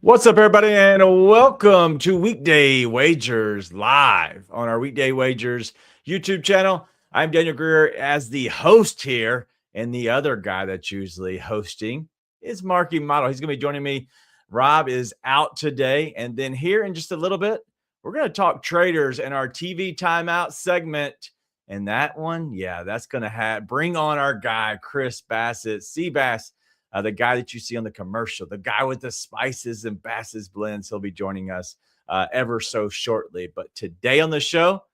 What's up, everybody, and welcome to Weekday Wagers live on our Weekday Wagers YouTube channel. I'm Daniel Greer as the host here, and the other guy that's usually hosting is Marky Model. He's going to be joining me. Rob is out today, and then here in just a little bit, we're going to talk traders in our TV timeout segment. And that one, that's going to bring on our guy, Chris Bassett, Seabass. The guy that you see on the commercial, the guy with the spices and Bass's blends. He'll be joining us ever so shortly. But today on the show,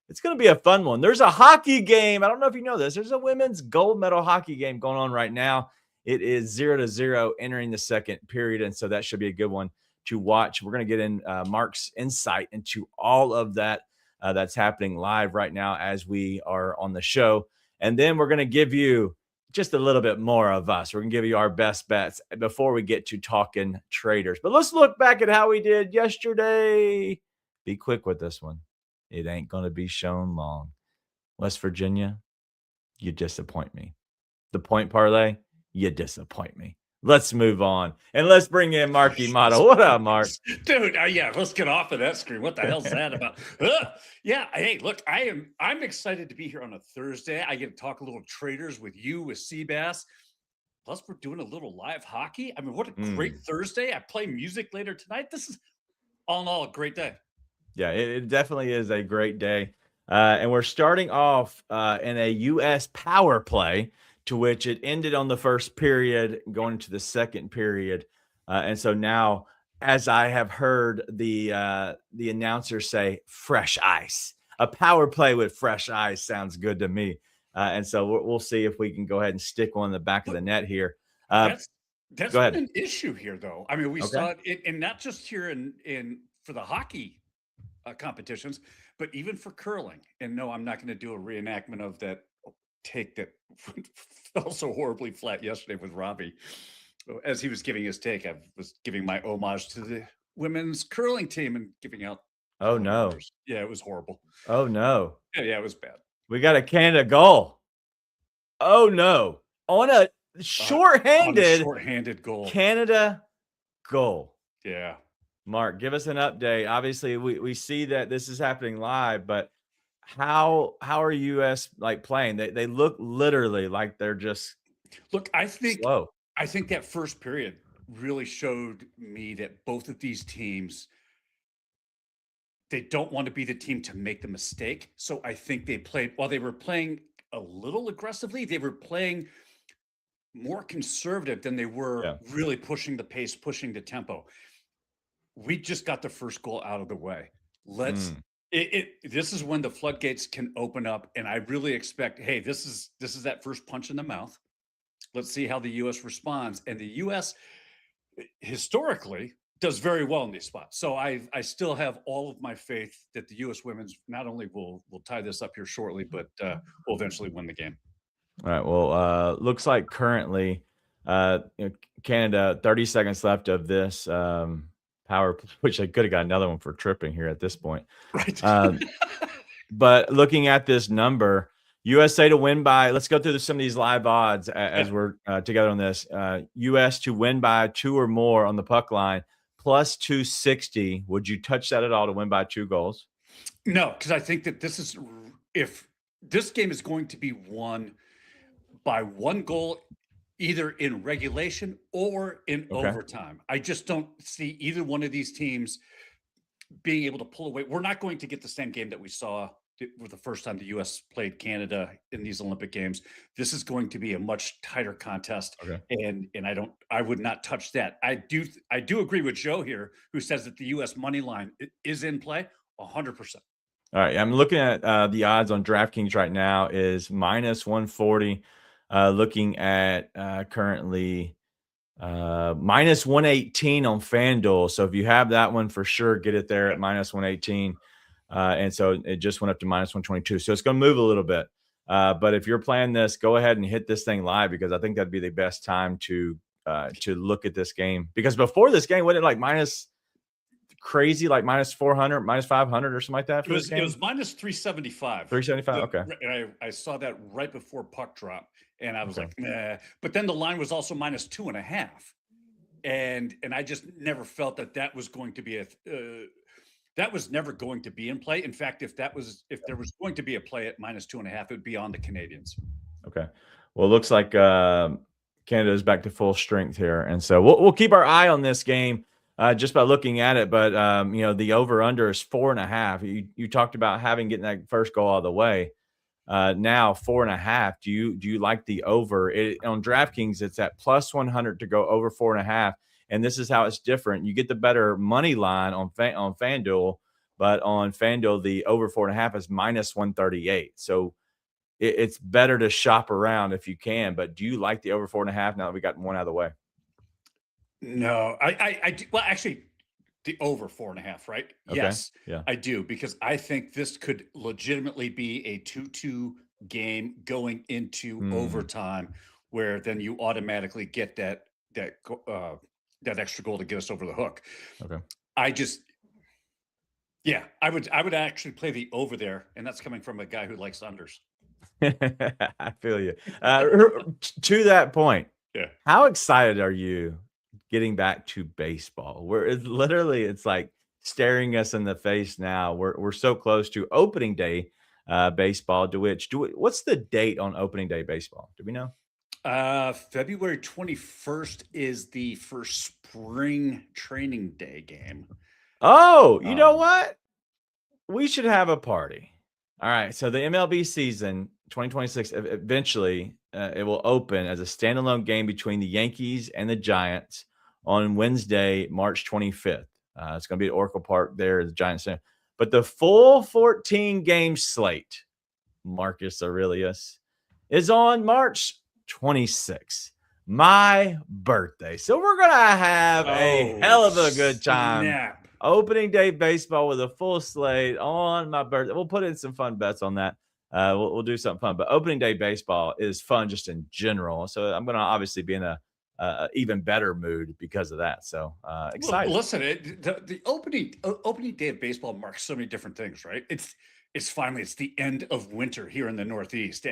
it's going to be a fun one. There's a hockey game. I don't know if you know this. There's a women's gold medal hockey game going on right now. It is 0-0 entering the second period, and so that should be a good one to watch. We're going to get in Mark's insight into all of that that's happening live right now as we are on the show. And then we're going to give you just a little bit more of us. We're going to give you our best bets before we get to talking traders. But let's look back at how we did yesterday. Be quick with this one. It ain't going to be shown long. West Virginia, you disappoint me. The point parlay, you disappoint me. Let's move on. And let's bring in Marky Model. What up, Mark? Dude, let's get off of that screen. What the hell's that about? Hey, look, I'm excited to be here on a Thursday. I get to talk a little traders with you, with Seabass. Plus, we're doing a little live hockey. I mean, what a great Thursday. I play music later tonight. This is all in all a great day. Yeah, it definitely is a great day. And we're starting off in a U.S. power play, to which it ended on the first period, going into the second period. And so now, as I have heard the announcer say, fresh ice. A power play with fresh ice sounds good to me. And so we'll see if we can go ahead and stick one in the back of the net here. That's been an issue here, though. I mean, we saw it, and not just here in for the hockey competitions, but even for curling. And no, I'm not going to do a reenactment of that take that fell so horribly flat yesterday with Robbie. As he was giving his take, I was giving my homage to the women's curling team and giving out. Oh, no. Numbers. Yeah, it was horrible. Oh, no. Yeah, it was bad. We got a Canada goal. Oh, no. On a shorthanded goal. Canada goal. Yeah. Mark, give us an update. Obviously, we see that this is happening live, but how are US playing? They look literally like they're just slow. I think that first period really showed me that both of these teams, they don't want to be the team to make the mistake. So I think they played, while they were playing a little aggressively, they were playing more conservative than they were really pushing the pace, pushing the tempo. We just got the first goal out of the way. This is when the floodgates can open up, and I really expect, hey, this is that first punch in the mouth. Let's see how the U.S. responds. And the U.S. historically does very well in these spots. So I still have all of my faith that the U.S. women's not only will tie this up here shortly, but will eventually win the game. All right. Well, looks like currently Canada, 30 seconds left of this power, which I could have got another one for tripping here at this point. Right. But looking at this number, USA to win by, let's go through some of these live odds as we're together on this. US to win by 2 or more on the puck line, plus 260. Would you touch that at all to win by 2 goals? No, because I think that if this game is going to be won by 1 goal, either in regulation or in overtime. I just don't see either one of these teams being able to pull away. We're not going to get the same game that we saw for the first time the U.S. played Canada in these Olympic Games. This is going to be a much tighter contest, and I would not touch that. I do agree with Joe here, who says that the U.S. money line is in play 100%. All right, I'm looking at the odds on DraftKings right now is minus 140. Looking at currently minus 118 on FanDuel. So if you have that one, for sure, get it there at minus 118. And so it just went up to minus 122. So it's going to move a little bit. But if you're playing this, go ahead and hit this thing live, because I think that'd be the best time to look at this game. Because before this game, wasn't it minus crazy, minus 400, minus 500 or something like that? It was minus 375. 375. Okay. And I saw that right before puck drop, and I was like, nah. But then the line was also minus 2.5. and I just never felt that was going to be that was never going to be in play. In fact, if there was going to be a play at -2.5, it would be on the Canadians. Okay. Well, it looks like Canada is back to full strength here, and so we'll keep our eye on this game just by looking at it. But the over under is 4.5. You talked about getting that first goal out of the way. Now 4.5. Do you like the over? On DraftKings, it's at +100 to go over 4.5. And this is how it's different. You get the better money line on FanDuel, but on FanDuel, the over 4.5 is -138. So it's better to shop around if you can. But do you like the over 4.5 now that we got one out of the way? No, I do. Well, actually, the over 4.5, right? Okay. Yes, Yeah. I do, because I think this could legitimately be a 2-2 game going into overtime, where then you automatically get that extra goal to get us over the hook. Okay. I would actually play the over there, and that's coming from a guy who likes unders. I feel you. To that point, Yeah. how excited are you getting back to baseball? Where it's like staring us in the face now. We're so close to opening day baseball. What's the date on opening day baseball? Do we know? February 21st is the first spring training day game. Oh, you know what? We should have a party. All right. So the MLB season 2026, eventually it will open as a standalone game between the Yankees and the Giants on Wednesday, March 25th. It's going to be at Oracle Park there at the Giants Center. But the full 14-game slate, Marcus Aurelius, is on March 26th, my birthday. So we're going to have a hell of a good time. Snap. Opening day baseball with a full slate on my birthday. We'll put in some fun bets on that. We'll do something fun. But opening day baseball is fun just in general. So I'm going to obviously be in a even better mood because of that. So excited. Well, listen, the opening day of baseball marks so many different things, right? It's the end of winter here in the Northeast.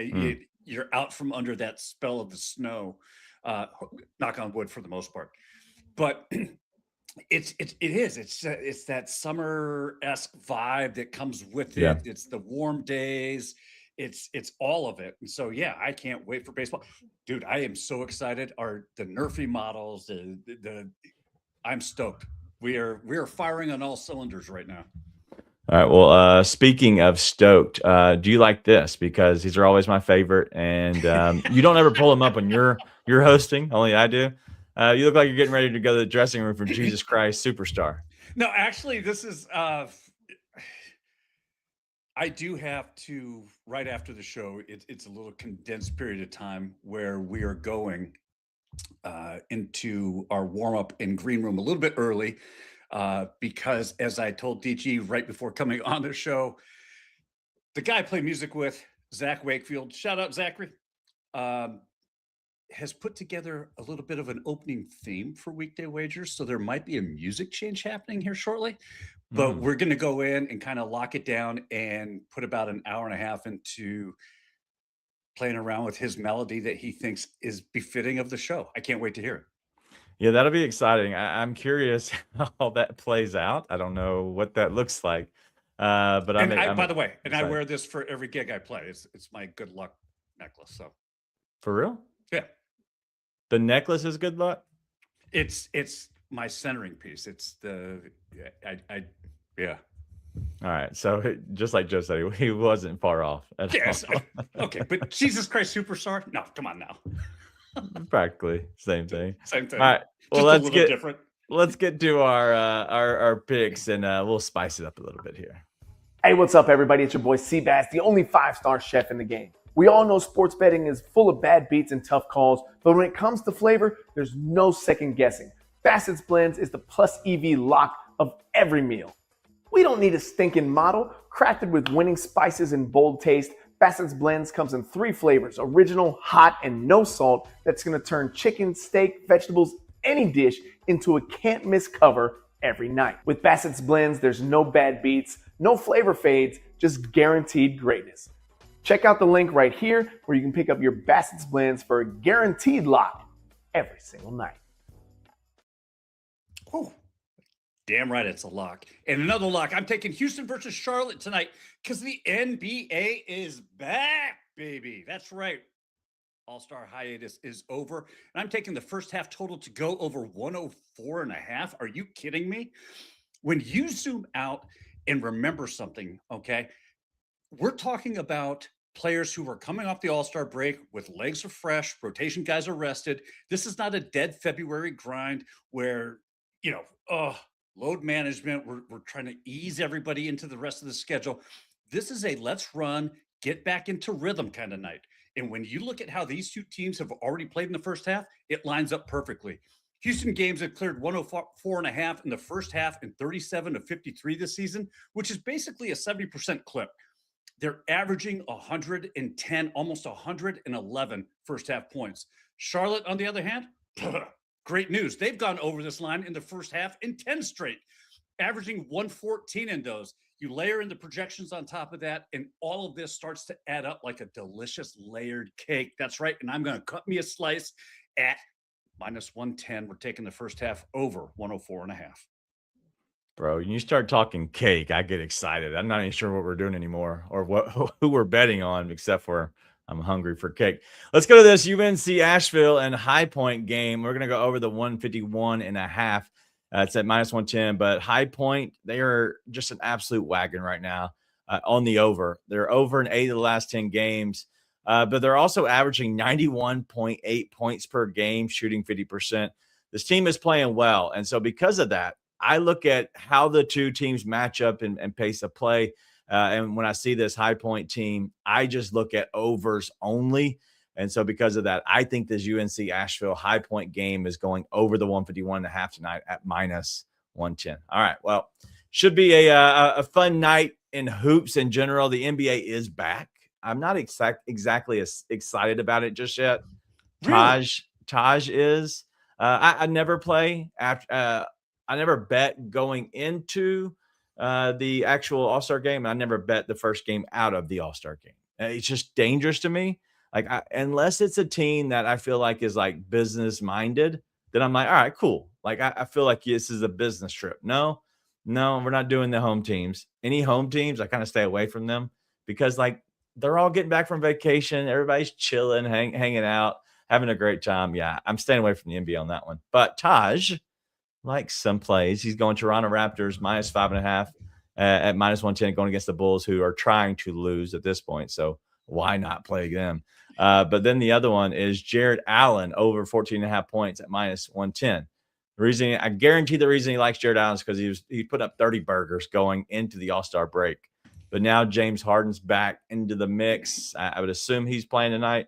You're out from under that spell of the snow. Knock on wood for the most part, but it's that summer-esque vibe that comes with it. Yeah. It's the warm days. It's all of it. And so, yeah, I can't wait for baseball. Dude, I am so excited. The NRFI models, I'm stoked. We are firing on all cylinders right now. All right. Well, speaking of stoked, do you like this? Because these are always my favorite, and you don't ever pull them up when you're hosting. Only I do. You look like you're getting ready to go to the dressing room for Jesus Christ Superstar. No, actually, this is. I do have to, right after the show. It's a little condensed period of time where we are going into our warm up in green room a little bit early. Because as I told DG right before coming on the show, the guy I play music with, Zach Wakefield, shout out Zachary, has put together a little bit of an opening theme for Weekday Wagers. So there might be a music change happening here shortly, but we're going to go in and kind of lock it down and put about an hour and a half into playing around with his melody that he thinks is befitting of the show. I can't wait to hear it. Yeah, that'll be exciting. I'm curious how that plays out. I don't know what that looks like. But by the way, excited. I wear this for every gig I play. It's my good luck necklace. So For real? yeah, The necklace is good luck? it's my centering piece. It's yeah. All right. So just like Joe said, he wasn't far off at Yes. all. Okay, but Jesus Christ Superstar? No, come on now. Practically same thing. Same thing. All right. Well, Just a little different. Let's get to our picks, and we'll spice it up a little bit here. Hey, what's up, everybody? It's your boy Seabass, the only 5-star chef in the game. We all know sports betting is full of bad beats and tough calls, but when it comes to flavor, there's no second guessing. Bassett's Blends is the plus EV lock of every meal. We don't need a stinking model. Crafted with winning spices and bold taste, Bassett's Blends comes in 3 flavors: original, hot, and no salt. That's going to turn chicken, steak, vegetables, any dish into a can't miss cover every night. With Bassett's Blends, there's no bad beats, no flavor fades, just guaranteed greatness. Check out the link right here where you can pick up your Bassett's Blends for a guaranteed lock every single night. Whew. Damn right it's a lock. And another lock, I'm taking Houston versus Charlotte tonight because the NBA is back, baby. That's right. All-Star hiatus is over. And I'm taking the first half total to go over 104.5. Are you kidding me? When you zoom out and remember something, okay, we're talking about players who are coming off the All-Star break with legs are fresh, rotation guys are rested. This is not a dead February grind where, load management, we're trying to ease everybody into the rest of the schedule. This is a let's run, get back into rhythm kind of night. And when you look at how these two teams have already played in the first half, it lines up perfectly. Houston games have cleared 104.5 in the first half and 37 to 53 this season, which is basically a 70% clip. They're averaging 110, almost 111 first half points. Charlotte, on the other hand, great news. They've gone over this line in the first half in 10 straight, averaging 114 in those. You layer in the projections on top of that, and all of this starts to add up like a delicious layered cake. That's right. And I'm going to cut me a slice at minus 110. We're taking the first half over 104.5. Bro, when you start talking cake, I get excited. I'm not even sure what we're doing anymore or who we're betting on, except for I'm hungry for cake. Let's go to this UNC Asheville and High Point game. We're going to go over the 151.5. It's at minus 110, but High Point, they are just an absolute wagon right now on the over. They're over in 8 of the last 10 games, but they're also averaging 91.8 points per game, shooting 50%. This team is playing well, and so because of that, I look at how the two teams match up and pace of play. And when I see this High Point team, I just look at overs only. And so because of that, I think this UNC Asheville High Point game is going over the 151.5 tonight at minus 110. All right. Well, should be a fun night in hoops in general. The NBA is back. I'm not exactly as excited about it just yet. Really? Taj is. I never play after. I never bet going into the actual All-Star game. I never bet the first game out of the All-Star game. It's just dangerous to me. Like, unless it's a team that I feel like is like business minded, then I'm like, all right, cool. Like, I feel like this is a business trip. No, we're not doing the home teams. Any home teams, I kind of stay away from them because like they're all getting back from vacation. Everybody's chilling, hanging out, having a great time. Yeah, I'm staying away from the NBA on that one. But Taj likes some plays. He's going Toronto Raptors minus 5.5 at minus 110, going against the Bulls, who are trying to lose at this point. So why not play them? But then the other one is Jared Allen over 14.5 points at minus 110. The reason I guarantee the reason he likes Jared Allen is because he put up 30 burgers going into the All-Star break. But now James Harden's back into the mix. I would assume he's playing tonight.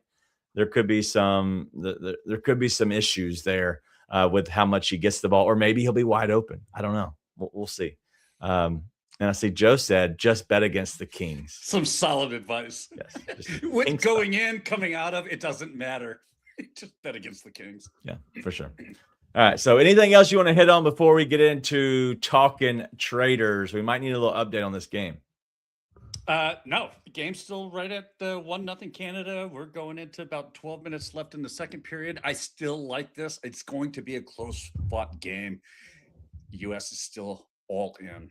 There could be some issues there with how much he gets the ball, or maybe he'll be wide open. I don't know. We'll see. And I see Joe said, just bet against the Kings. Some solid advice. Yes. With going in, coming out of, it doesn't matter. Just bet against the Kings. Yeah, for sure. All right. So anything else you want to hit on before we get into talking traders? We might need a little update on this game. No, the game's still right at 1-0 Canada. We're going into about 12 minutes left in the second period. I still like this. It's going to be a close fought game. U.S. is still all in.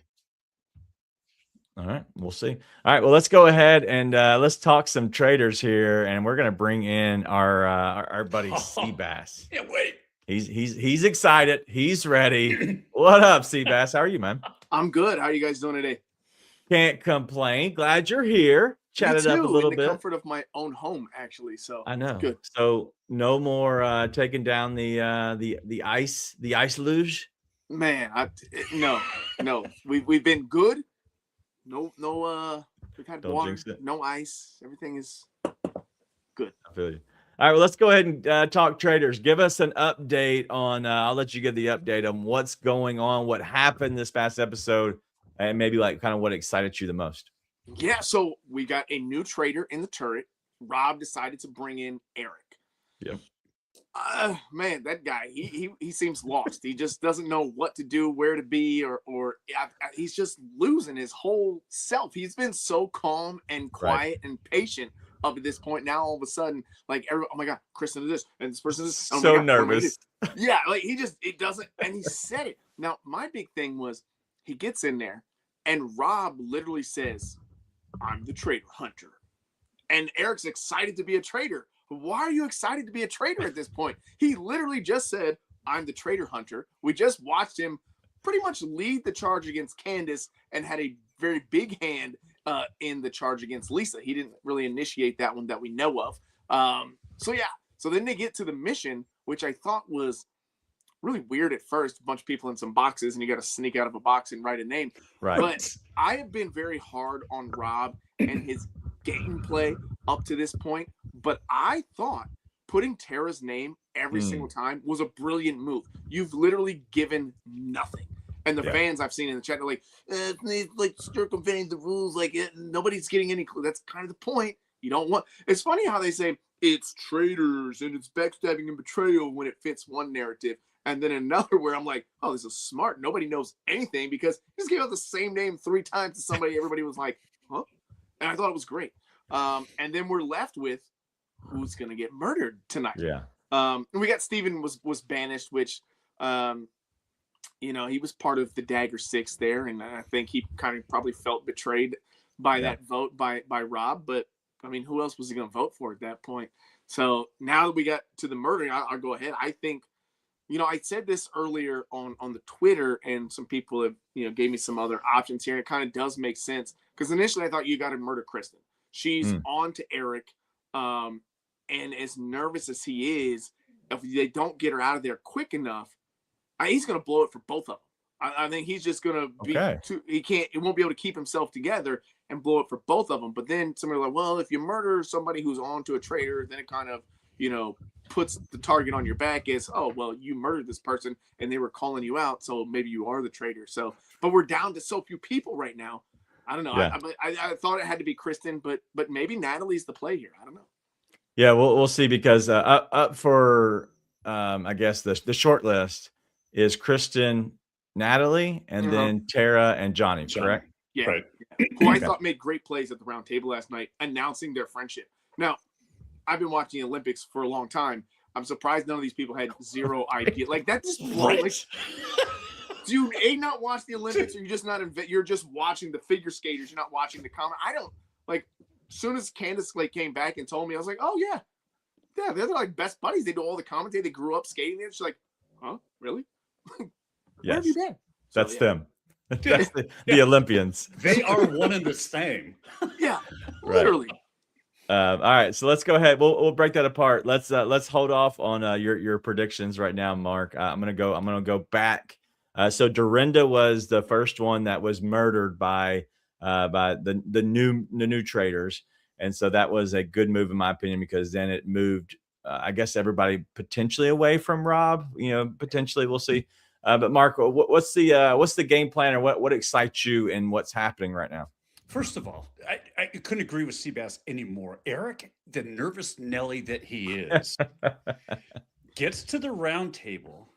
All right, we'll see. All right, well, let's go ahead and let's talk some traders here, and we're gonna bring in our buddy Seabass. Can't wait. He's excited. He's ready. What up, Seabass? How are you, man? I'm good. How are you guys doing today? Can't complain. Glad you're here. Chat it up a little in the bit. Comfort of my own home, actually. So I know. Good. So no more taking down the ice luge. Man, no. We've been good. No, we've had Don't water, jinx it. no ice. Everything is good. I feel you. All right, well, let's go ahead and talk traders. Give us an update on, I'll let you give the update on what's going on, what happened this past episode, and maybe like kind of what excited you the most. Yeah, so we got a new trader in the turret. Rob decided to bring in Eric. Yep. Man, that guy, he seems lost. He just doesn't know what to do, where to be, or he's just losing his whole self. He's been so calm and quiet and patient up at this point. Now all of a sudden, like everyone, oh my God, Kristen did this and this person is oh so my God, nervous. Yeah, like it doesn't, and he said it. Now my big thing was he gets in there, and Rob literally says, "I'm the traitor hunter," and Eric's excited to be a traitor. Why are you excited to be a traitor at this point? He literally just said, "I'm the traitor hunter." We just watched him pretty much lead the charge against Candace and had a very big hand in the charge against Lisa. He didn't really initiate that one that we know of. So then they get to the mission, which I thought was really weird at first. A bunch of people in some boxes, and you got to sneak out of a box and write a name. Right. But I have been very hard on Rob and his gameplay up to this point. But I thought putting Tara's name every single time was a brilliant move. You've literally given nothing. And the fans I've seen in the chat are like, like circumventing the rules. Like nobody's getting any clue. That's kind of the point. You don't want. It's funny how they say it's traitors and it's backstabbing and betrayal when it fits one narrative, and then another where I'm like, oh, this is smart. Nobody knows anything because he just gave out the same name 3 times to somebody. Everybody was like, huh? And I thought it was great. And then we're left with who's gonna get murdered tonight. Yeah. And we got Steven was banished, which. He was part of the Dagger 6 there, and I think he kind of probably felt betrayed by that vote by Rob. But I mean, who else was he going to vote for at that point? So now that we got to the murder, I'll go ahead. I think, I said this earlier on the Twitter, and some people have gave me some other options here. And it kind of does make sense because initially I thought you got to murder Kristen. She's on to Eric, and as nervous as he is, if they don't get her out of there quick enough. He's going to blow it for both of them. I think he's just going to be he won't be able to keep himself together and blow it for both of them. But then somebody like, well, if you murder somebody who's on to a traitor, then it kind of, puts the target on your back as, oh, well, you murdered this person and they were calling you out. So maybe you are the traitor. So, but we're down to so few people right now. I don't know. Yeah. I thought it had to be Kristen, but maybe Natalie's the play here. I don't know. Yeah, we'll see because up for, I guess the short list is Kristen, Natalie, and then Tara and Johnny, correct? Yeah. Right. Who I thought made great plays at the round table last night, announcing their friendship. Now, I've been watching the Olympics for a long time. I'm surprised none of these people had zero idea. Like that just blows. Like, do you not watch the Olympics, or you're just not you're just watching the figure skaters, you're not watching the comment? I don't like. As soon as Candace came back and told me, I was like, oh yeah, they're like best buddies. They do all the commentary. They grew up skating there. She's like, huh, really? Where have you been? That's them. That's the Olympians. They are one and the same. Yeah, literally. All right, so let's go ahead. We'll break that apart. Let's hold off on your predictions right now, Mark. I'm gonna go back. So Dorinda was the first one that was murdered by the new traders, and so that was a good move in my opinion because then it moved. I guess everybody potentially away from Rob. Potentially we'll see. But Mark, what's the game plan, or what excites you in what's happening right now? First of all, I couldn't agree with Seabass anymore. Eric, the nervous Nelly that he is, gets to the round table,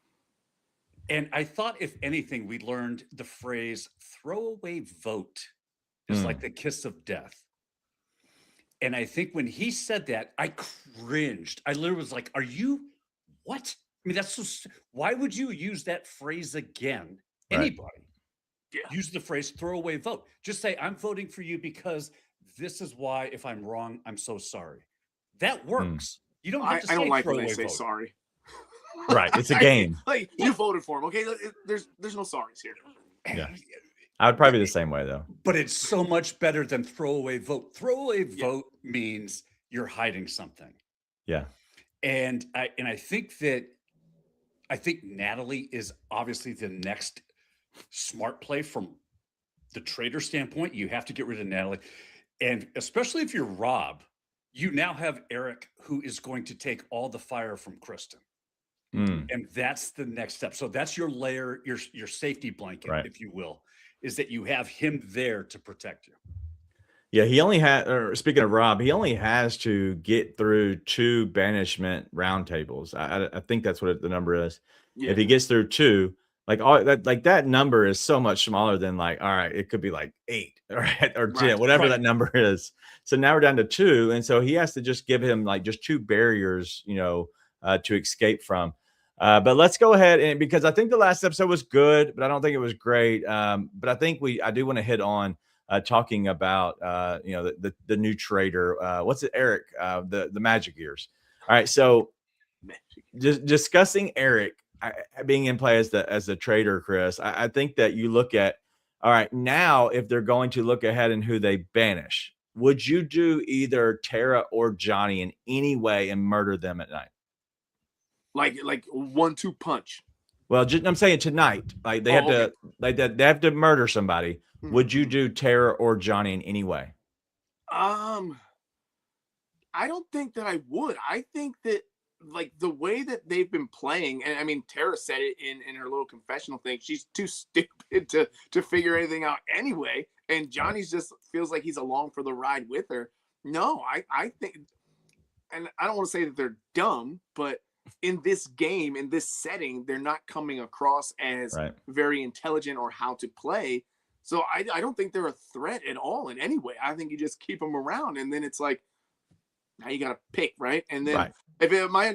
and I thought, if anything, we learned the phrase "throwaway vote" is like the kiss of death. And I think when he said that, I cringed. I literally was like, are you, what? I mean, that's so, why would you use that phrase again? Right. Anybody use the phrase throwaway vote. Just say, I'm voting for you because this is why, if I'm wrong, I'm so sorry. That works. You don't have to say I don't like throwaway when they say vote. Sorry. Right. It's a game. Like you voted for him. Okay. There's no sorries here. Yeah. I would probably be the same way though. But it's so much better than throwaway vote. Throwaway vote means you're hiding something. Yeah. And I think Natalie is obviously the next smart play from the trader standpoint. You have to get rid of Natalie. And especially if you're Rob, you now have Eric, who is going to take all the fire from Kristen. And that's the next step. So that's your layer, your safety blanket, if you will, is that you have him there to protect you. Yeah, he only had, or speaking of Rob, he only has to get through 2 banishment roundtables. I think that's what the number is. Yeah. If he gets through 2, Like all that, like that number is so much smaller than like, all right, it could be like 8 or 10, whatever that number is. So now we're down to 2. And so he has to just give him like just 2 barriers, to escape from. But let's go ahead and because I think the last episode was good, but I don't think it was great. But I think I do want to hit on talking about the new trader. What's it, Eric? The Magic Years. All right, so just discussing Eric being in play as the trader, Chris. I think that you look at all right now if they're going to look ahead and who they banish. Would you do either Tara or Johnny in any way and murder them at night? Like 1-2 punch. Well, I'm saying tonight, like they they have to murder somebody. Mm-hmm. Would you do Tara or Johnny in any way? I don't think that I would. I think that like the way that they've been playing, and I mean Tara said it in her little confessional thing, she's too stupid to figure anything out anyway. And Johnny's just feels like he's along for the ride with her. No, I think, and I don't want to say that they're dumb, but in this game, in this setting, they're not coming across as very intelligent or how to play. So I don't think they're a threat at all in any way. I think you just keep them around, and then it's like, now you got to pick, right? And then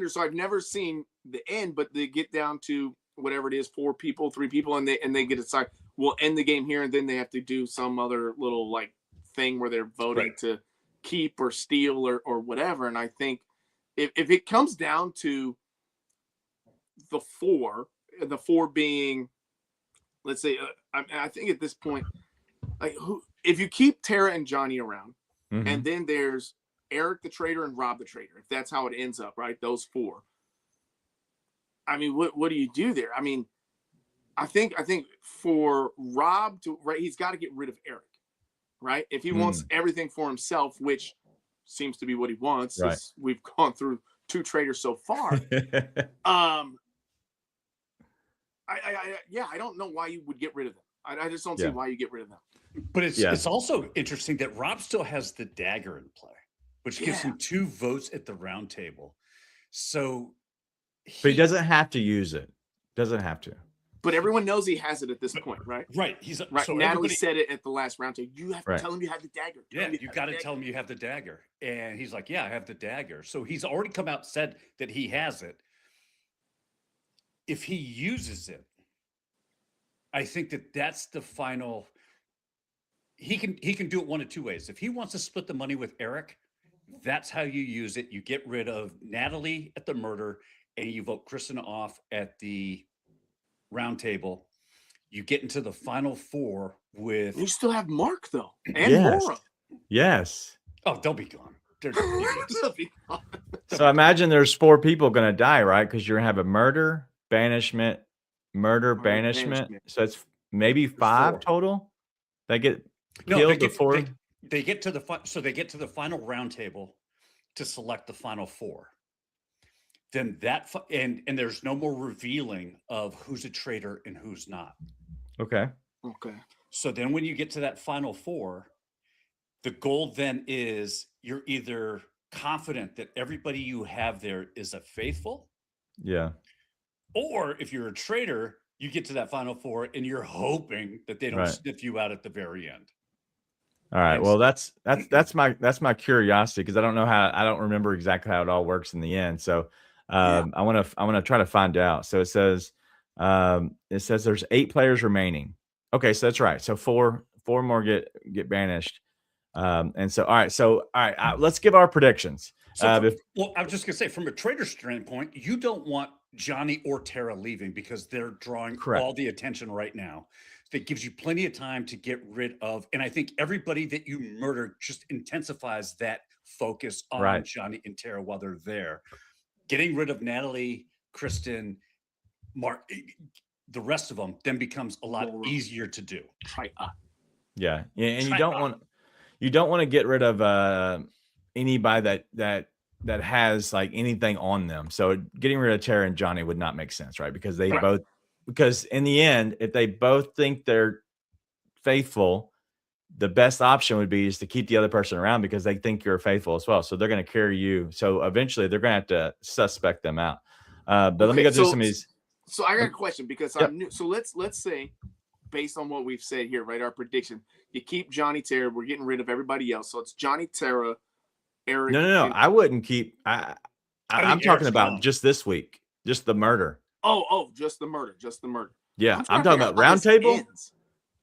so I've never seen the end, but they get down to whatever it is, 4 people, 3 people, and they get to decide, we'll end the game here, and then they have to do some other little like thing where they're voting to keep or steal or whatever. And I think if it comes down to the 4 being, let's say, I think at this point, like if you keep Tara and Johnny around, and then there's Eric the trader and Rob the trader, if that's how it ends up, right? Those 4. I mean, what do you do there? I mean, I think for Rob he's got to get rid of Eric, right? If he wants everything for himself, which seems to be what he wants, as we've gone through 2 traders so far. I don't know why you would get rid of them. I just don't see why you get rid of them. But it's also interesting that Rob still has the dagger in play, which gives him 2 votes at the round table. So but he doesn't have to use it. Doesn't have to. But everyone knows he has it at this point, right? Right. He's right. So Natalie said it at the last round table. You have to tell him you have the dagger. You got to tell him you have the dagger. And he's like, yeah, I have the dagger. So he's already come out and said that he has it. If he uses it, I think that's the final. He can do it one of 2 ways. If he wants to split the money with Eric, that's how you use it. You get rid of Natalie at the murder, and you vote Kristen off at the round table. You get into the final 4 with. You still have Mark though, and Laura. Yes. Oh, they'll be gone. They'll be gone. So imagine there's 4 people going to die, right? Because you're going to have a murder, banishment, banishment. So it's maybe 5 total. They get killed before. They get to the final round table to select the final 4. Then and there's no more revealing of who's a traitor and who's not. Okay. So then when you get to that final 4, the goal then is you're either confident that everybody you have there is a faithful. Yeah. Or if you're a traitor, you get to that final 4 and you're hoping that they don't sniff you out at the very end. All right. Well, that's my curiosity because I don't remember exactly how it all works in the end. So I want to try to find out. So it says there's 8 players remaining. Okay, so that's right. So four more get banished. And so all right. Let's give our predictions. I was just gonna say, from a trader standpoint, you don't want Johnny or Tara leaving because they're drawing all the attention right now. That gives you plenty of time to get rid of, and I think everybody that you murder just intensifies that focus on Johnny and Tara while they're there. Getting rid of Natalie, Kristen, Mark, the rest of them then becomes a lot easier to do. And you don't want to get rid of anybody that has like anything on them. So getting rid of Tara and Johnny would not make sense, right? Because because in the end, if they both think they're faithful, the best option would be is to keep the other person around because they think you're faithful as well. So they're going to carry you. So eventually they're going to have to suspect them out. But let me go through some of these. So I got a question because Yep. I'm new. So let's say, based on what we've said here, right? Our prediction: you keep Johnny Terra. We're getting rid of everybody else. So it's Johnny Terra, Eric. No. and- I wouldn't keep. I'm think talking Eric's about gone. just this week, just the murder. Just the murder. Yeah, trying I'm to talking figure about out how round this table. ends.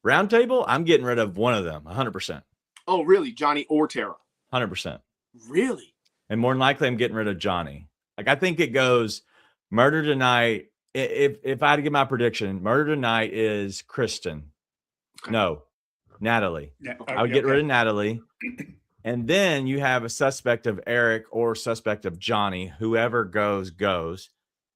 Round table. I'm getting rid of one of them, 100%, Oh, really? Johnny or Terra? 100%. Really? And more than likely, I'm getting rid of Johnny. Like I think it goes murder tonight. If I had to give my prediction, murder tonight is Kristen. Okay. No, Natalie. Yeah, I would get rid of Natalie. And then you have a suspect of Eric or suspect of Johnny. Whoever goes.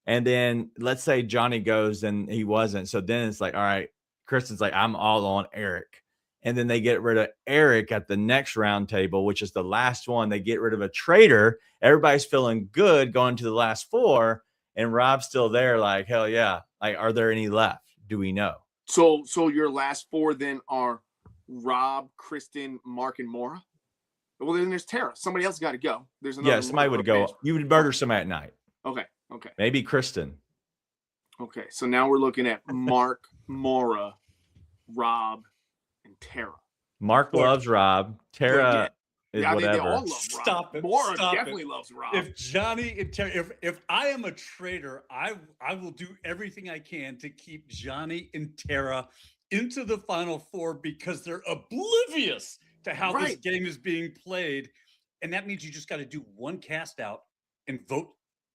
And then let's say Johnny goes and he wasn't. So then it's like, all right, Kristen's like, I'm all on Eric. And then they get rid of Eric at the next round table, which is the last one. They get rid of a traitor. Everybody's feeling good going to the last four. And Rob's still there, like, hell yeah. Like, are there any left? Do we know? So your last four then are Rob, Kristen, Mark, and Maura? Well, then there's Tara. Somebody else got to go. There's another. Yeah, somebody would go. You would murder somebody at night. Okay. Maybe Kristen. Okay. So now we're looking at Mark, Maura, Rob, and Tara. Mark loves Rob. Tara is I think whatever. they all love Rob. Stop it. Maura Stop definitely it. loves Rob. If Johnny and Terry, if I am a traitor, I will do everything I can to keep Johnny and Tara into the Final Four because they're oblivious to how this game is being played. And that means you just got to do one cast out and vote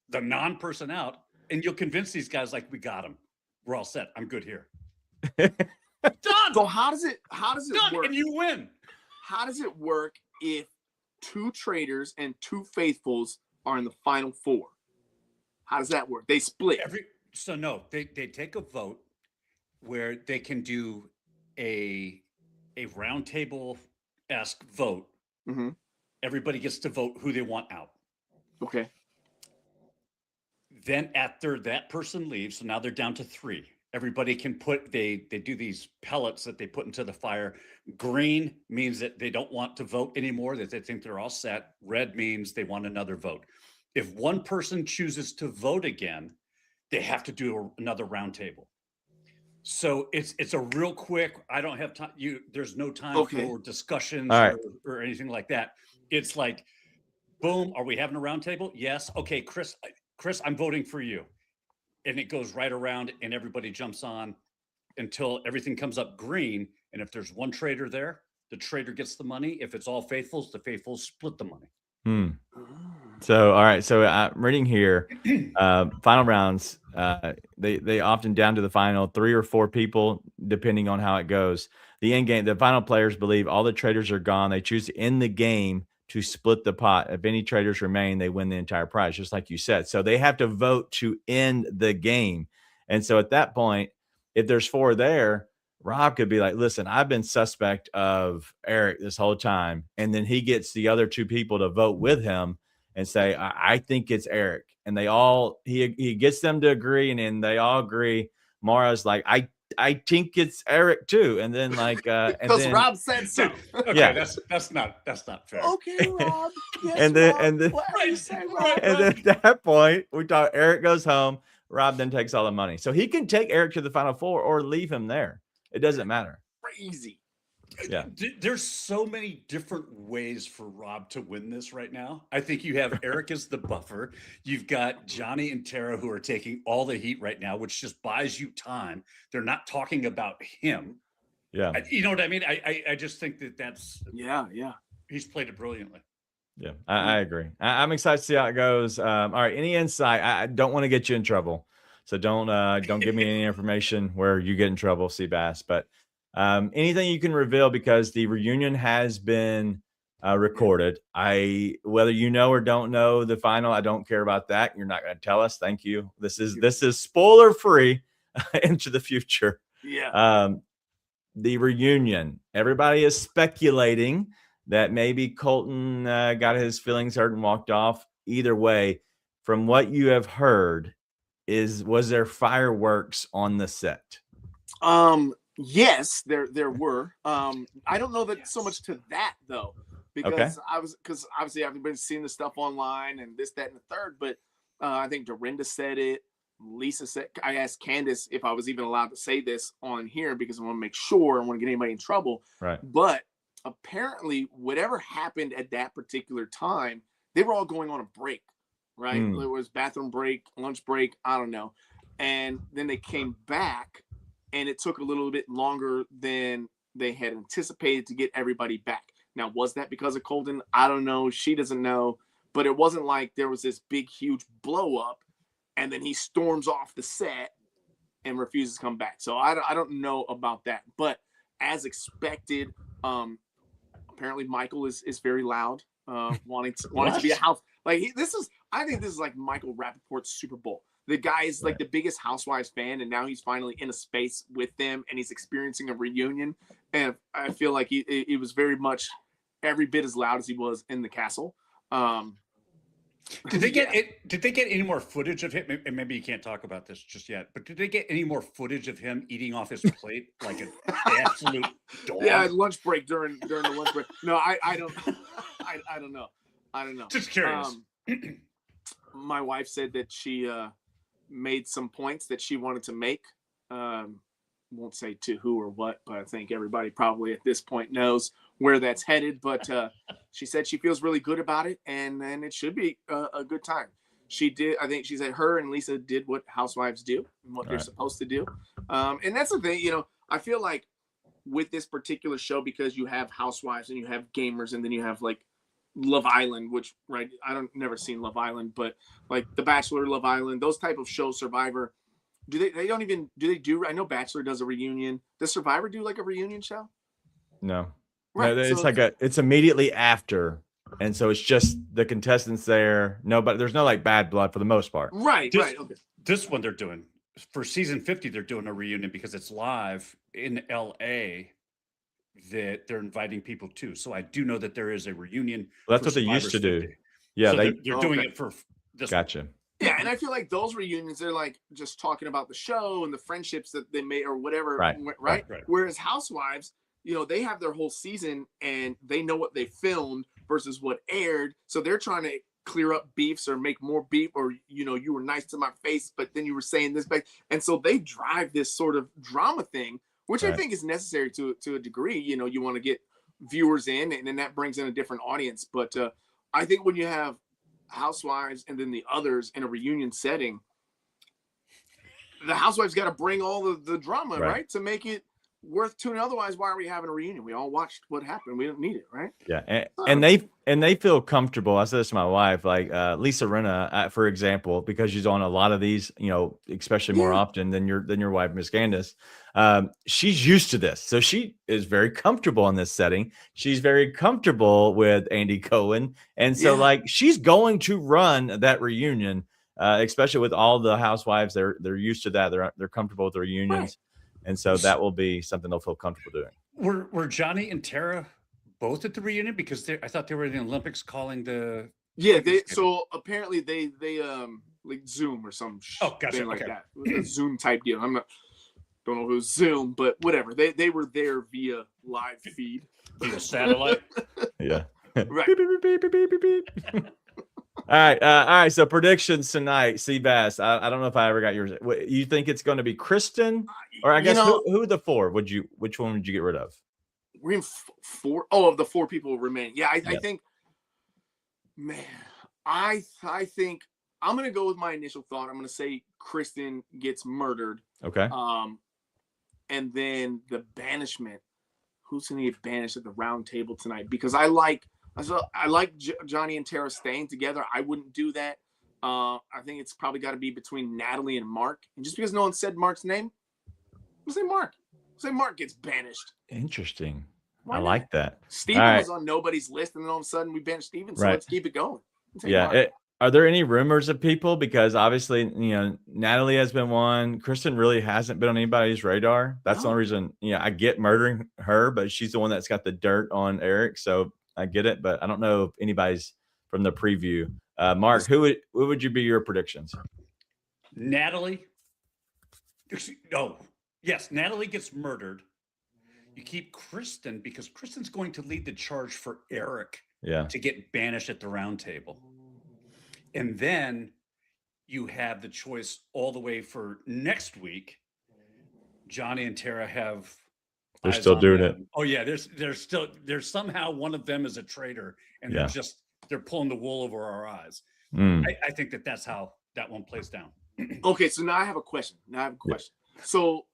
the non-person out, and you'll convince these guys like, we got him. We're all set. I'm good here. Done. So how does it Done, work? and you win. How does it work if two traitors and two faithfuls are in the Final Four? How does that work? They split. They take a vote where they can do a roundtable-esque vote. Mm-hmm. Everybody gets to vote who they want out. Okay. Then after that person leaves, so now they're down to three. Everybody can they do these pellets that they put into the fire. Green means that they don't want to vote anymore, that they think they're all set. Red means they want another vote. If one person chooses to vote again, they have to do another roundtable. So it's a real quick, I don't have time. There's no time for discussions or anything like that. It's like, boom, are we having a roundtable? Yes. Okay, Chris, I'm voting for you. And it goes right around and everybody jumps on until everything comes up green. And if there's one traitor there, the traitor gets the money. If it's all faithfuls, the faithfuls split the money. So, all right. So I'm reading here, final rounds. They often down to the final 3 or 4 people, depending on how it goes. The end game, the final players believe all the traitors are gone. They choose to end the game to split the pot. If any traitors remain, they win the entire prize, just like you said. So they have to vote to end the game. And so at that point, if there's 4 there, Rob could be like, listen, I've been suspect of Eric this whole time. And then he gets the other 2 people to vote with him and say, I think it's Eric. And he gets them to agree. And then they all agree. Mara's like, I think it's Eric too. And then because Rob said so. Okay, yeah, that's not fair. Okay, Rob. Yes, and then Rob. and then Rob. and then at that point, we thought Eric goes home. Rob then takes all the money, so he can take Eric to the Final Four or leave him there. It doesn't matter. Crazy. Yeah, there's so many different ways for Rob to win this right now. I think you have Eric as the buffer. You've got Johnny and Tara who are taking all the heat right now, which just buys you time. They're not talking about him. yeah, you know what I mean? I just think that's Yeah. he's played it brilliantly. yeah. I agree. I'm excited to see how it goes. All right, any insight? I don't want to get you in trouble, so don't give me any information where you get in trouble, Seabass. But anything you can reveal, because the reunion has been recorded. Whether you know or don't know the final, I don't care about that. You're not going to tell us. Thank you. This is spoiler free into the future. Yeah. The reunion. Everybody is speculating that maybe Colton got his feelings hurt and walked off. Either way, from what you have heard, was there fireworks on the set? Yes, there were. I don't know that so much to that though, because obviously everybody's seen the stuff online and this, that, and the third. But I think Dorinda said it. Lisa said, I asked Candace if I was even allowed to say this on here because I want to make sure I don't want to get anybody in trouble. Right. But apparently, whatever happened at that particular time, they were all going on a break, right? It was bathroom break, lunch break, I don't know. And then they came back, and it took a little bit longer than they had anticipated to get everybody back. Now, was that because of Colton? I don't know. She doesn't know. But it wasn't like there was this big, huge blow up, and then he storms off the set and refuses to come back. So I don't know about that. But as expected, apparently Michael is very loud, wanting to be a house. Like I think this is like Michael Rappaport's Super Bowl. The guy is like the biggest Housewives fan, and now he's finally in a space with them, and he's experiencing a reunion. And I feel like he was very much every bit as loud as he was in the castle. Did they get it? Did they get any more footage of him? And maybe you can't talk about this just yet, but did they get any more footage of him eating off his plate like an absolute dog? Yeah, lunch break during the lunch break. No, I don't. I don't know. I don't know. Just curious. My wife said that she made some points that she wanted to make. Won't say to who or what, but I think everybody probably at this point knows where that's headed. But she said she feels really good about it, and it should be a good time. She did. I think she said her and Lisa did what housewives do and what they're supposed to do. And that's the thing, I feel like with this particular show, because you have housewives and you have gamers, and then you have like Love Island, which never seen Love Island, but like The Bachelor, Love Island, those type of shows, Survivor. Do they do? I know Bachelor does a reunion. Does Survivor do like a reunion show? No. Right. No, it's immediately after. And so it's just the contestants there. No, but there's no like bad blood for the most part. Right. Okay. This one they're doing for season 50, they're doing a reunion because it's live in LA that they're inviting people to. So I do know that there is a reunion. Well, that's what they used to do. Yeah. So they're doing it for this. Gotcha. Yeah, and I feel like those reunions, they're like just talking about the show and the friendships that they made or whatever, right? Whereas Housewives, they have their whole season and they know what they filmed versus what aired. So they're trying to clear up beefs or make more beef, or, you were nice to my face, but then you were saying this back. And so they drive this sort of drama thing, which I think is necessary to a degree. You want to get viewers in, and then that brings in a different audience. But I think when you have Housewives and then the others in a reunion setting, the Housewives got to bring all the drama, right, to make it worth tuning. Otherwise, why are we having a reunion? We all watched what happened. We don't need it, right? Yeah, and they feel comfortable. I said this to my wife, like Lisa Rinna, for example, because she's on a lot of these, especially more often than your wife, Miss Candace. She's used to this, so she is very comfortable in this setting. She's very comfortable with Andy Cohen, and so like she's going to run that reunion, especially with all the housewives. They're used to that. They're comfortable with the reunions. Right. And so that will be something they'll feel comfortable doing. Were Johnny and Tara both at the reunion? Because I thought they were in the Olympics calling the. Yeah, so apparently they like Zoom or some thing like that. A Zoom type deal. Don't know if it was Zoom, but whatever. They were there via live feed. Via satellite. Yeah. Right. Beep, beep, beep, beep, beep, beep, beep. All right. So predictions tonight, Seabass. I don't know if I ever got yours. You think it's going to be Kristen, or I guess who are the four? Which one would you get rid of? We're in four. Oh, of the four people remaining. Yeah, I think. Man, I think I'm going to go with my initial thought. I'm going to say Kristen gets murdered. Okay. And then the banishment. Who's going to get banished at the round table tonight? Because I like Johnny and Tara staying together. I wouldn't do that. I think it's probably got to be between Natalie and Mark. And just because no one said Mark's name, we'll say Mark. We'll say Mark gets banished. Interesting. I like that. Steven was on nobody's list, and then all of a sudden we banished Steven. So let's keep it going. Are there any rumors of people? Because obviously, Natalie has been one. Kristen really hasn't been on anybody's radar. That's the only reason, I get murdering her, but she's the one that's got the dirt on Eric. So I get it, but I don't know if anybody's from the preview. Mark, who would you be your predictions? Natalie. Natalie gets murdered. You keep Kristen because Kristen's going to lead the charge for Eric to get banished at the round table. And then you have the choice all the way for next week. Johnny and Tara have. They're still doing it. Oh yeah, there's somehow one of them is a traitor, and they're pulling the wool over our eyes. I think that's how that one plays down. Okay, so now I have a question. So,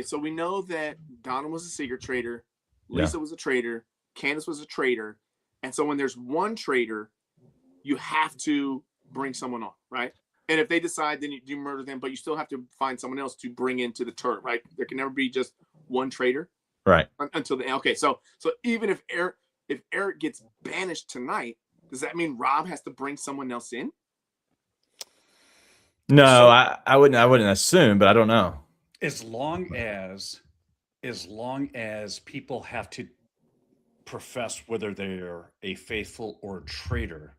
so we know that Donna was a secret traitor, Lisa was a traitor, Candace was a traitor, and so when there's one traitor, you have to bring someone on, right? And if they decide, then you murder them, but you still have to find someone else to bring into the turret, right? There can never be just one traitor, right? Until the okay. So even if Eric gets banished tonight, does that mean Rob has to bring someone else in? No, I wouldn't assume, but I don't know. As long as people have to profess whether they're a faithful or a traitor,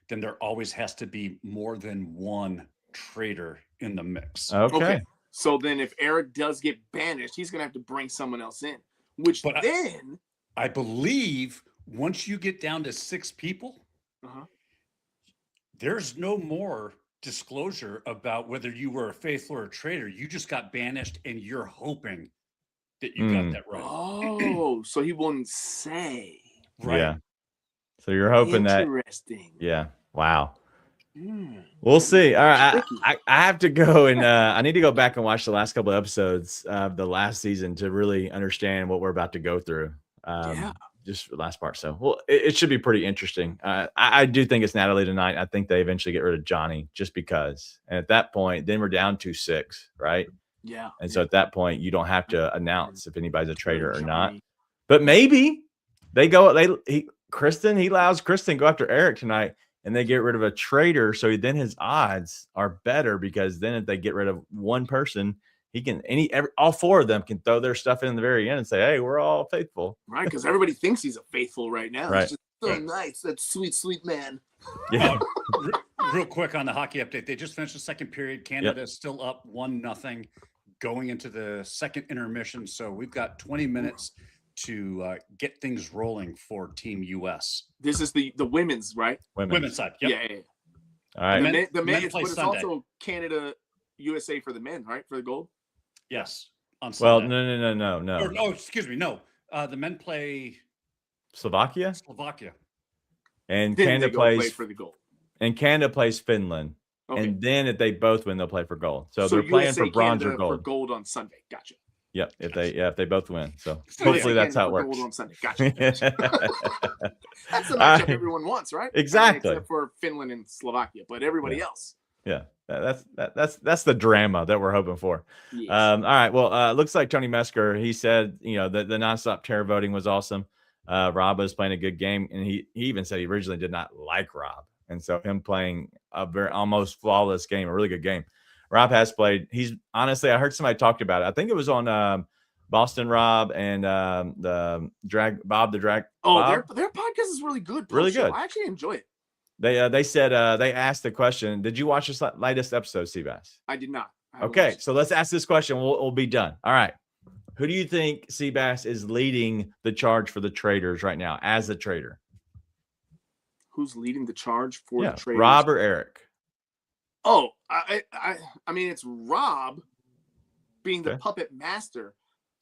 then there always has to be more than one traitor in the mix. Okay. So then if Eric does get banished, he's going to have to bring someone else in, I believe once you get down to 6 people, there's no more disclosure about whether you were a faithful or a traitor. You just got banished and you're hoping that you got that right. Oh, so he wouldn't say. Right. Yeah. So you're hoping that. Interesting. Yeah. Wow. We'll see. All right. I have to go and I need to go back and watch the last couple of episodes of the last season to really understand what we're about to go through. Just the last part. So, well, it should be pretty interesting. I do think it's Natalie tonight. I think they eventually get rid of Johnny just because. And at that point, then we're down to 6, right? Yeah. And so at that point, you don't have to announce if anybody's a traitor or not. But maybe they go. Kristen, he allows Kristen go after Eric tonight, and they get rid of a traitor. So then his odds are better because then if they get rid of one person, he can all 4 of them can throw their stuff in the very end and say, "Hey, we're all faithful." Right, because everybody thinks he's a faithful right now. Right. He's just so nice, that sweet, sweet man. Yeah. Real quick on the hockey update, they just finished the second period. Canada is still up 1-0 going into the second intermission. So we've got 20 minutes to get things rolling for Team US. This is the women's, right? Women's side. Yep. Yeah. All right. The men play but it's Sunday. also Canada, USA for the men, right? For the gold. Yes. On Well, Sunday. no. Or, no, excuse me. No. The men play Slovakia. And Then Canada they go plays play for the gold. And Canada plays Finland. Okay. And then if they both win, they'll play for gold. So they're USA, playing for bronze Canada or gold. for gold on Sunday. Gotcha. Yep. If they both win. So Still hopefully USA, that's how it Canada for works. Gold on Sunday. Gotcha. That's the matchup everyone wants, right? Exactly. Except for Finland and Slovakia, but everybody else. Yeah. That's the drama that we're hoping for. Yes. All right. Well, looks like Tony Mesker, he said, the nonstop terror voting was awesome. Rob was playing a good game, and he even said he originally did not like Rob. And so him playing a very almost flawless game, a really good game. Rob has played. He's honestly, I heard somebody talked about it. I think it was on Boston Rob and the Bob the Drag. Oh, Bob? their podcast is really good. Really good. I actually enjoy it. They said they asked the question. Did you watch this latest episode, Seabass? I did not. Okay, so let's ask this question. We'll be done. All right. Who do you think, Seabass, is leading the charge for the traders right now as a trader? Who's leading the charge for the traders? Rob or Eric? Oh, I mean, it's Rob being the puppet master,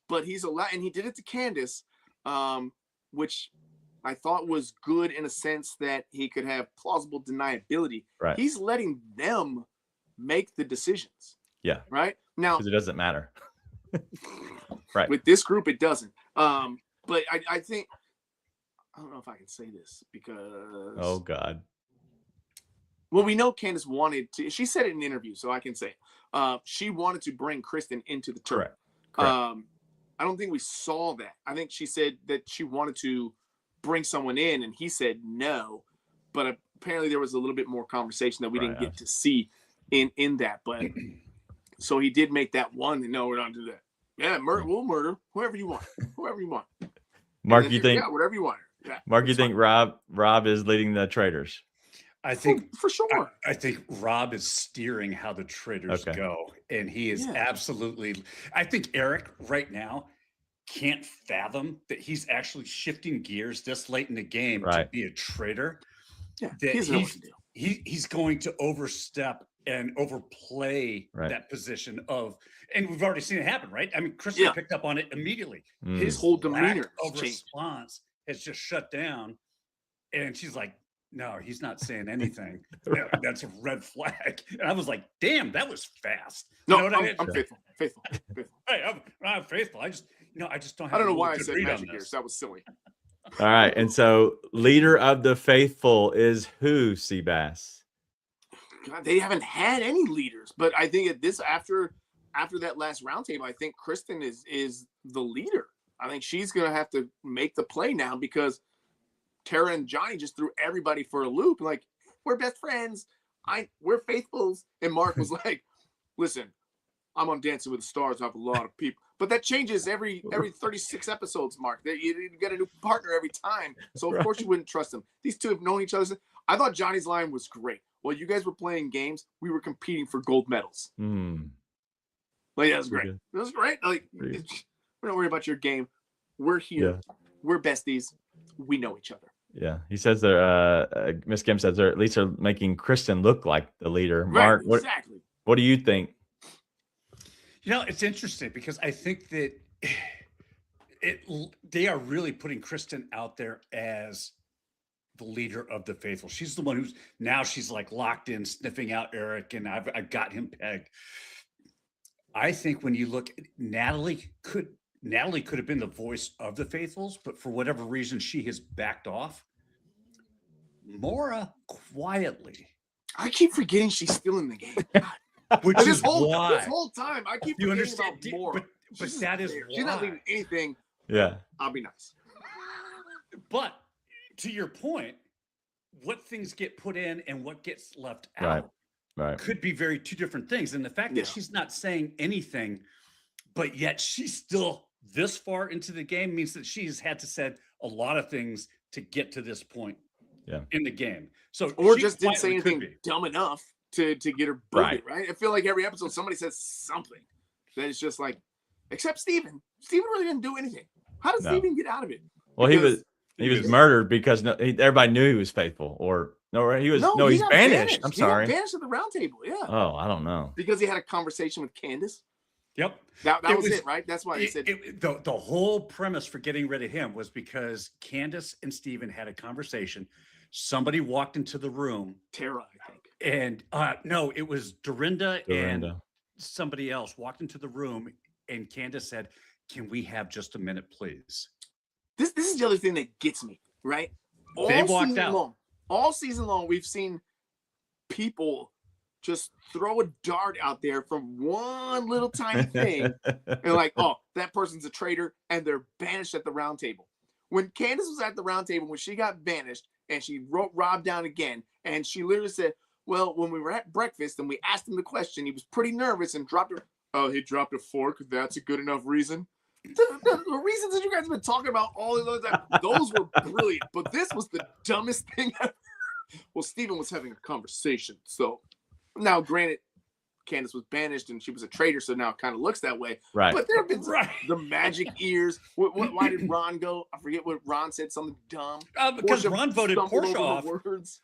but he's allowed, and he did it to Candace, which I thought was good in a sense that he could have plausible deniability. Right. He's letting them make the decisions. Yeah. Right now, because it doesn't matter. Right. With this group, it doesn't. But I think, I don't know if I can say this because. Oh God. Well, we know Candace wanted to. She said it in an interview, so I can say she wanted to bring Kristen into the tournament. Correct. I don't think we saw that. I think she said that she wanted to bring someone in, and he said no. But apparently, there was a little bit more conversation that we didn't get to see in that. But so he did make that one. And no, we're not doing that. Yeah, we'll murder whoever you want. Whoever you want. Mark, you think? Yeah, whatever you want. Yeah, Mark, you think Rob is leading the traders? I think for sure. I think Rob is steering how the traders go, and he is absolutely. I think Eric right now can't fathom that he's actually shifting gears this late in the game to be a trader. Yeah, that he's going to overstep and overplay that position of, and we've already seen it happen, right? I mean, Kristen picked up on it immediately. His whole demeanor of response has just shut down, and she's like, "No, he's not saying anything. That's a red flag." And I was like, "Damn, that was fast." No, you know what I'm faithful. Hey, I'm faithful. I just don't have. I don't know why I said magic years. That was silly. All right, and so leader of the faithful is who, Seabass? God, they haven't had any leaders, but I think at this after that last roundtable, I think Kristen is the leader. I think she's gonna have to make the play now because Tara and Johnny just threw everybody for a loop. Like, we're best friends. We're faithfuls. And Mark was like, listen, I'm on Dancing with the Stars. I have a lot of people. But that changes every 36 episodes, Mark. You get a new partner every time. So, of course, you wouldn't trust them. These two have known each other. I thought Johnny's line was great. While you guys were playing games, we were competing for gold medals. Like, that was great. It was great. Like, we're not worried about your game. We're here. Yeah. We're besties. We know each other. Yeah. He says they're, Miss Kim says they're at least are making Kristen look like the leader. Mark, exactly. What do you think? It's interesting because I think that they are really putting Kristen out there as the leader of the faithful. She's the one she's like locked in, sniffing out Eric, and I've got him pegged. I think when you look, Natalie could have been the voice of the faithfuls, but for whatever reason, she has backed off. Maura quietly. I keep forgetting she's still in the game. Which is why this whole time I keep forgetting about Maura. But that is why. She's not leaving anything. Yeah. I'll be nice. But to your point, what things get put in and what gets left out could be two different things. And the fact that she's not saying anything, but yet she's still this far into the game means that she's had to say a lot of things to get to this point in the game. So or just didn't say anything dumb enough to get her booted, right? I feel like every episode somebody says something that is just like, except Steven. Steven really didn't do anything. How does Steven get out of it? Well, he was murdered because everybody knew he was faithful, or he's banished. I'm sorry, he got banished at the round table. Yeah. Oh, I don't know. Because he had a conversation with Candace. Yep. That was it, right? That's why he said the whole premise for getting rid of him was because Candace and Steven had a conversation. Somebody walked into the room. Tara, I think. And no, it was Dorinda and somebody else walked into the room, and Candace said, "Can we have just a minute, please?" This is the other thing that gets me, right? They walked out. All season long, we've seen people just throw a dart out there from one little tiny thing and like, oh, that person's a traitor, and they're banished at the round table. When Candace was at the round table, when she got banished and she wrote Rob down again, and she literally said, well, when we were at breakfast and we asked him the question, he was pretty nervous and he dropped a fork. That's a good enough reason. The reasons that you guys have been talking about all these other times, those were brilliant, but this was the dumbest thing ever. Well, Steven was having a conversation. So now, granted, Candace was banished and she was a traitor, so now it kind of looks that way. Right. But there have been the magic ears. Why did Ron go? I forget what Ron said, something dumb. Because Ron voted Portia off.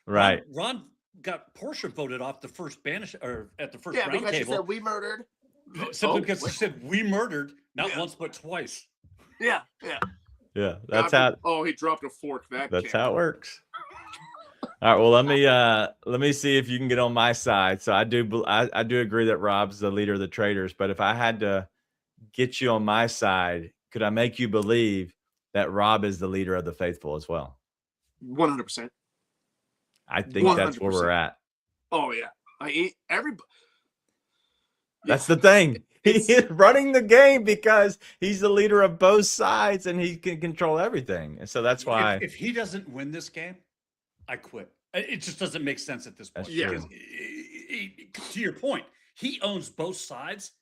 Right. Ron got Portia voted off the first banish or at the first round because table. She said we murdered. Simply because she said we murdered, not once but twice. Yeah. That's how. Oh, he dropped a fork. That's how it works. All right. Well, let me see if you can get on my side. So I do agree that Rob's the leader of the traitors. But if I had to get you on my side, could I make you believe that Rob is the leader of the faithful as well? 100%. I think 100%. That's where we're at. Oh yeah. Everybody. That's the thing. He is running the game because he's the leader of both sides and he can control everything. And so that's why. If he doesn't win this game, I quit. It just doesn't make sense at this point. Because to your point, he owns both sides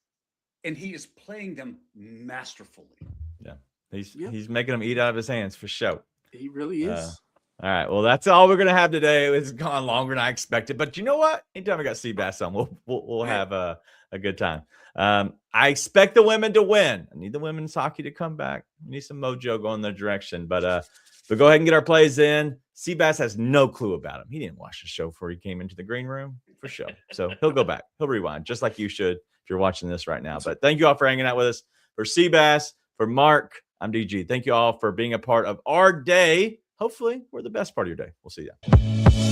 and he is playing them masterfully. Yeah. He's making them eat out of his hands for sure. He really is. All right. Well, that's all we're gonna have today. It's gone longer than I expected, but you know what? Anytime we got Seabass on, we'll have a a good time. I expect the women to win. I need the women's hockey to come back. We need some mojo going their direction. But go ahead and get our plays in. Seabass has no clue about him. He didn't watch the show before he came into the green room for sure. So he'll go back. He'll rewind, just like you should if you're watching this right now. But thank you all for hanging out with us. For Seabass, for Mark, I'm DG. Thank you all for being a part of our day. Hopefully, we're the best part of your day. We'll see you.